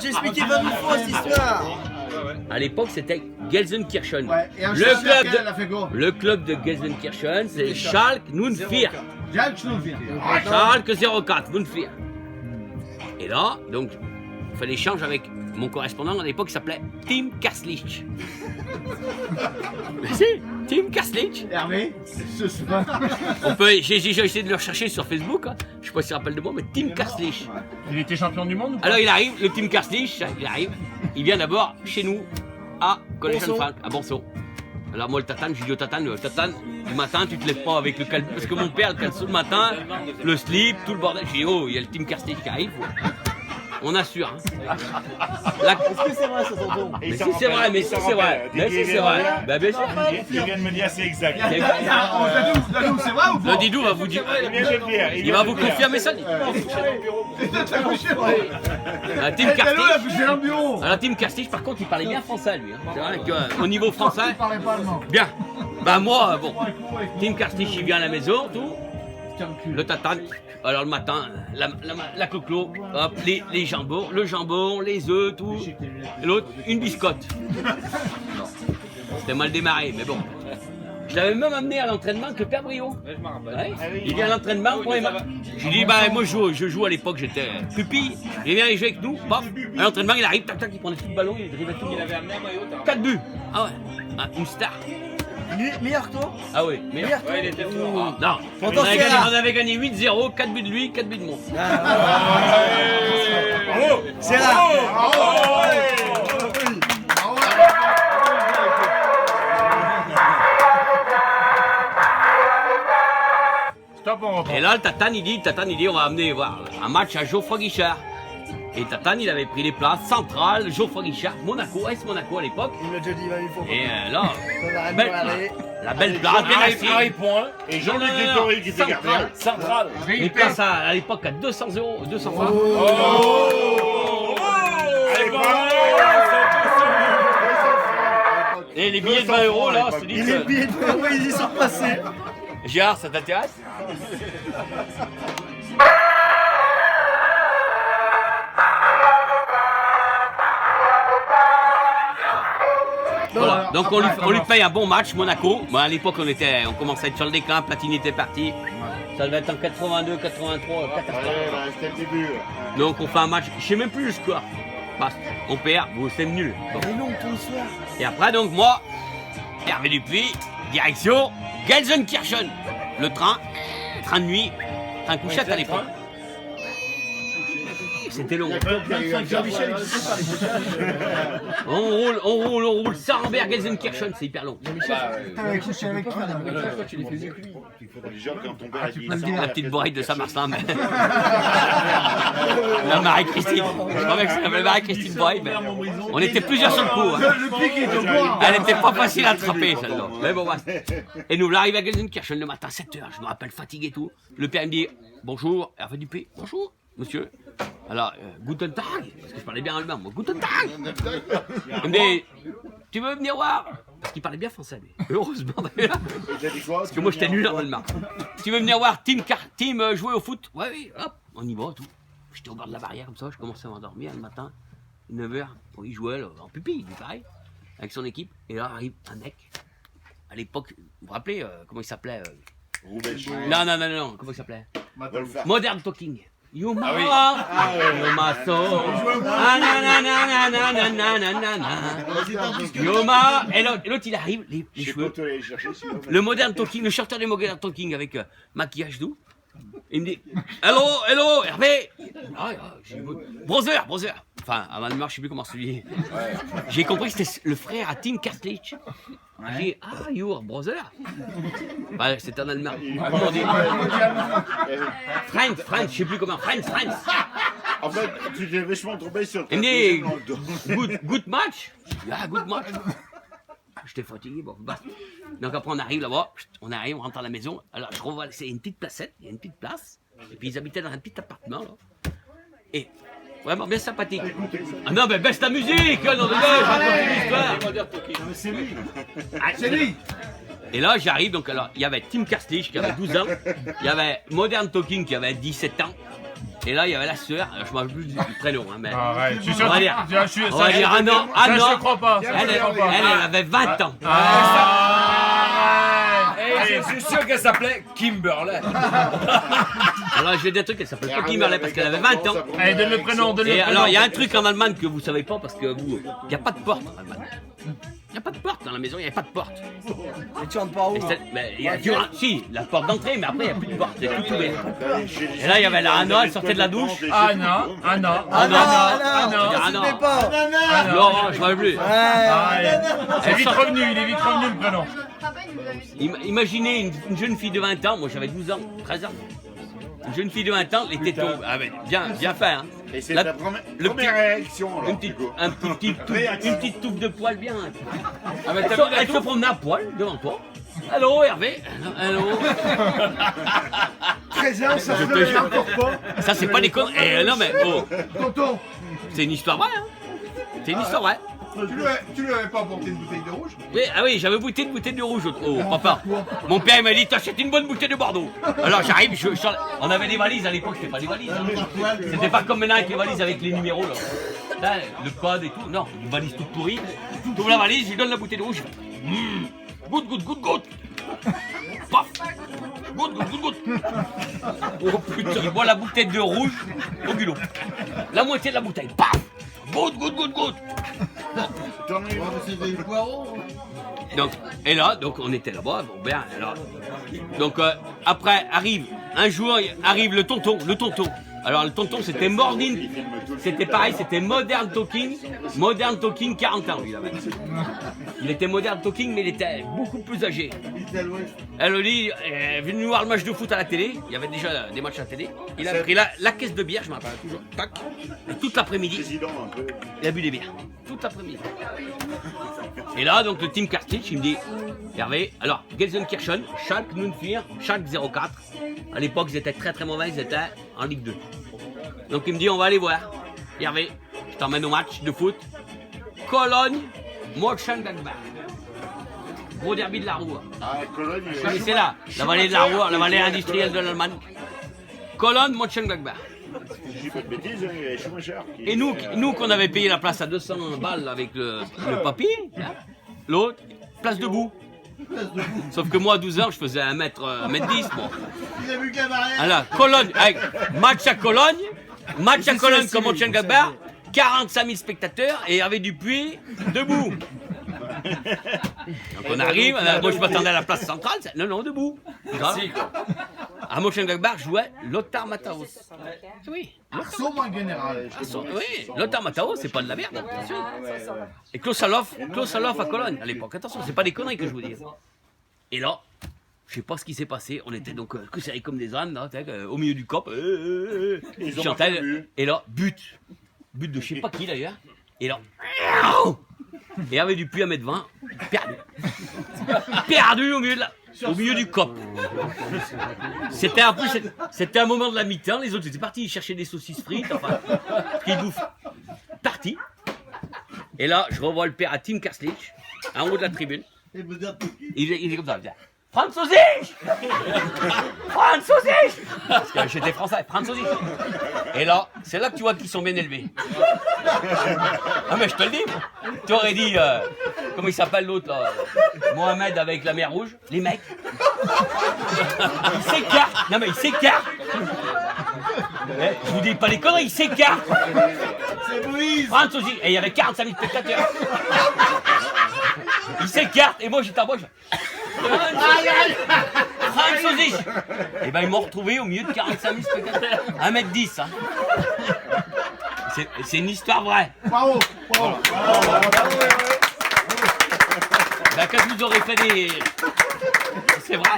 J'ai expliqué 20 000 fois cette histoire. À l'époque, c'était Gelsenkirchen. Ouais, et un Le chasseur club qu'elle a fait go. Le club de Gelsenkirchen, c'est Schalke 04. Jacques Schnouffir. Schalke 04, 04. Et là, donc, on fait l'échange avec mon correspondant à l'époque qui s'appelait Tim Karslich. Mais si, Tim Karslich. Hervé, je sais pas. J'ai essayé de le rechercher sur Facebook, hein. Je sais pas s'il se rappelle de moi, mais Tim Karslich. Il était champion du monde ou pas? Alors il arrive, le Tim Karslich, il arrive, il vient d'abord chez nous à Collège Franck, à Bonson. Alors moi le tatane, je dis au tatane, du matin tu te lèves pas avec le caleçon, parce que mon père le caleçon le matin, le slip, tout le bordel. Je dis oh, il y a le Tim Karslich qui arrive. On assure. Hein. Est-ce que c'est vrai ça, tonton? Mais si c'est vrai, mais si c'est vrai. Mais si c'est vrai. Bah bien sûr. Il vient de me dire c'est exact. Dadou, c'est vrai ou pas? Le Didou va vous dire. Il vient de le dire. Il va vous confirmer ça. Tim Karslich. J'ai un bureau. Alors Tim Karslich, par contre, il parlait bien français lui. Hein. C'est vrai qu'au niveau français, Il parlait pas allemand. bien. Bah moi, bon. Tim Karslich, il vient à la maison, tout. Le tatane. Alors le matin, la coclo, hop, les jambons, le jambon, les œufs, tout. Et l'autre, une biscotte. Non. C'était mal démarré, mais bon. Je l'avais même amené à l'entraînement avec le père Brio. Ouais. Il vient à l'entraînement pour les matchs. J'ai dit, bah moi je joue à l'époque, j'étais pupille. Il vient, il joue avec nous, paf. À l'entraînement, il arrive, tac tac, il prenait tout le ballon, il dribblait tout. Il avait amené un maillot. 4 buts. Ah ouais, ah, une star. Meilleur que toi? Ah oui, meilleur. Ouais, il était fort. Non, Pourtant, on avait gagné 8-0, 4 buts de lui, 4 buts de moi. C'est là. Stop, on reprend. Et là, le Tatane, il dit, on va amener voir un match à Geoffroy Guichard. Et Tatane, il avait pris les places centrales, Geoffroy Guichard, Monaco, AS Monaco à l'époque. Il me l'a déjà dit 20 000 fois. Et là, Ça va belle- la belle place, bien assise. Harry Point et Jean-Luc Détoré qui était gardien. Centrale. Les places à l'époque à 200 €, 200 francs. Allez, Et les billets de 20 € là, je te dis Et les que... billets de euros, ils y sont passés. Gérard, ça t'intéresse? Voilà. Donc on lui paye un bon match, Monaco. Bon, à l'époque on commençait à être sur le déclin, Platini était parti. Ça devait être en 82, 83, 14. c'était le début. Donc on fait un match, je sais même plus le score. On perd, bon, c'est nul. Bon. Et non, tout le soir. Et après donc moi, Hervé Dupuis, direction Gelsenkirchen. Le train de nuit, train couchette à l'époque. C'était long. On roule Saint-Rambert, Gelsenkirchen, c'est hyper long. T'avais couché avec qui, madame? Déjà, quand ton père a dit La petite bourrée de Saint-Martin, mais... La Marie-Christine. Je croyais que ça s'appelait Marie-Christine Bourrée, mais... On était plusieurs sur le coup. Hein. Le pic est au bois. Elle était pas facile à attraper, celle-là. Mais bon, bah. Et nous, on arrive à Gelsenkirchen le matin, 7h. Je me rappelle, fatigué et tout. Le père me dit, bonjour, Hervé Dupé. Bonjour, monsieur. Alors, Guten Tag, parce que je parlais bien allemand, moi. Guten Tag. Il me dit, tu veux venir voir? Parce qu'il parlait bien français, lui. Heureusement, d'ailleurs. Parce que moi, j'étais nul en allemand. Tu veux venir voir Tim jouer au foot? Ouais, oui, hop, on y va, tout. J'étais au bord de la barrière, comme ça, je commençais à m'endormir le matin, 9h. Bon, il jouait là, en pupille, il dit pareil, avec son équipe. Et là, arrive un mec. À l'époque, vous vous rappelez, comment il s'appelait Non, comment il s'appelait? Modern Talking. Yuma, Yuma so, Yuma, et l'autre il arrive, les cheveux, le Modern Talking, le chanteur des Modern Talking avec maquillage doux, il me dit, hello, Hervé, brother, enfin, avant de mort, je sais plus comment se dit, j'ai compris que c'était le frère à Tim Karslich. J'ai dit, your brother? Bah, c'est un allemand. Comment on dit? Friend, je sais plus comment. Friend. En fait, tu t'es vachement trompé sur Il me dit, good match? Ah, good match. J'étais fatigué, bon. Bah. Donc après, on arrive là-bas, on rentre à la maison. Alors, je revois, c'est une petite placette, il y a une petite place. Et puis, ils habitaient dans un petit appartement, là. Et vraiment bien sympathique. Ah non, mais baisse ta musique! Non, C'est lui. C'est lui. Et là, j'arrive, donc alors, il y avait Tim Karslich qui avait 12 ans, il y avait Modern Talking qui avait 17 ans, Et là, il y avait la sœur, je ne me rappelle plus du prénom, hein, mais. Arrête, je suis sûr On va que dire. je suis On va dire un an, ça, je te crois pas. elle avait 20 ans. Et je suis sûr qu'elle s'appelait Kimberley. Alors j'ai des trucs, elle s'appelle pas Kimberley parce qu'elle avait 20 ans. Allez, donne le prénom, donne le Et prénom. alors il y a un truc en Allemagne que vous savez pas parce que vous, il n'y a pas de porte en Allemagne. Il n'y a pas de porte dans la maison, il n'y a pas de porte. Et tu rentres par où? Et si, la porte d'entrée, mais après il n'y a plus de porte, c'est tout ouvert. Et là il y avait la Anna, elle sortait de la douche. Anna. S'il plaît pas. Laurent, je ne sais plus. Il est vite revenu le prénom. Imaginez une jeune fille de 20 ans, moi j'avais 12 ans, 13 ans. Une jeune fille de 20 ans, les tétons, bien fait, hein. Et c'est La- ta le première petit- réaction, alors, Une petite, Hugo. une petite touffe de poil bien. Elle se promenait à poil devant toi. Allô Hervé. Allô. 13 ans, ça Je se te levait jure. encore pas. Ça c'est pas des connes. Non mais oh, Tonton, c'est une histoire vraie. Hein. C'est une histoire vraie. Tu lui avais pas apporté une bouteille de rouge? Oui, ah oui, j'avais une bouteille de rouge. Oh, papa. Mon père il m'a dit t'achètes une bonne bouteille de Bordeaux. Alors j'arrive, on avait des valises à l'époque, c'était pas des valises. Hein. C'était pas comme maintenant avec les valises avec les numéros là. Là, le code et tout. Non, une valise toute pourrie. T'ouvres la valise, je lui donne la bouteille de rouge. Goutte. Paf. Goutte. Oh putain, il boit la bouteille de rouge au culot. La moitié de la bouteille. Paf. Goutte. Donc, et là, donc on était là-bas, bon ben, alors, donc après arrive le tonton. Alors le tonton c'était c'était pareil, c'était Modern Talking 40 ans lui avait. Il était Modern Talking mais il était beaucoup plus âgé. Elle lui est venu voir le match de foot à la télé, il y avait déjà des matchs à la télé, il a pris la caisse de bière, je m'en rappelle toujours, tac, et toute l'après-midi, Président, un peu. il a bu des bières, toute l'après-midi. Et là, donc le team Kartic, il me dit, Hervé, alors, Gelsenkirchen, Schalke 04. À l'époque, ils étaient très mauvais, ils étaient en Ligue 2. Donc il me dit, on va aller voir. Hervé, je t'emmène au match de foot. Cologne, Mönchengladbach. Gros derby de la Ruhr. Ah, Cologne, Vous connaissez là, la vallée de la Ruhr, la vallée industrielle de l'Allemagne. Cologne, Mönchengladbach. je dis pas de bêtises, hein, il y avait Schumacher. Et nous qu'on avait payé la place à 200 balles avec le papier, l'autre, place debout. Sauf que moi à 12 ans, je faisais 1m10. Bon. il a vu gabarit. Alors, Cologne, match à Cologne comme Mönchengladbach, 45 000 spectateurs et Hervé Dupuis debout. Donc on arrive, moi je m'attendais à la place centrale, non, debout. À Mönchengladbach jouait Lothar Matthaus. Oui. Arceau, mon général. Oui, Lothar Matthaus, c'est pas de la merde, attention. Et Klaus Allofs à Cologne à l'époque, attention, c'est pas des conneries que je vous dis. Et là, je sais pas ce qui s'est passé, on était donc serrés comme des ânes, là, au milieu du cop. Ils ont Chantal, marqué le but. et là, but de je sais pas qui d'ailleurs. Et là, et Hervé Dupuis à 1m20, perdu au milieu du cop. C'était un moment de la mi-temps, les autres étaient partis chercher des saucisses frites, enfin, qu'ils bouffent. Parti. Et là, je revois le père à Tim Karslich, en haut de la tribune. Il est comme ça, il dit, Franz Sossich! Parce que j'étais français, Franz Sossich. Et là, c'est là que tu vois qu'ils sont bien élevés. Ah mais je te le dis, tu aurais dit, comment il s'appelle l'autre là, Mohamed avec la mer rouge, les mecs. Ils s'écartent, non mais ils s'écartent. Je vous dis pas les conneries, ils s'écartent. C'est Moïse. Franz Sossich, et il y avait 45 000 spectateurs. Ils s'écartent, et moi j'étais en bas, Franz Sossich. Et ben ils m'ont retrouvé au milieu de 45 000 spectateurs. 1m10, hein. C'est une histoire vraie. Bravo. Ben, quand vous aurez fait des... C'est vrai.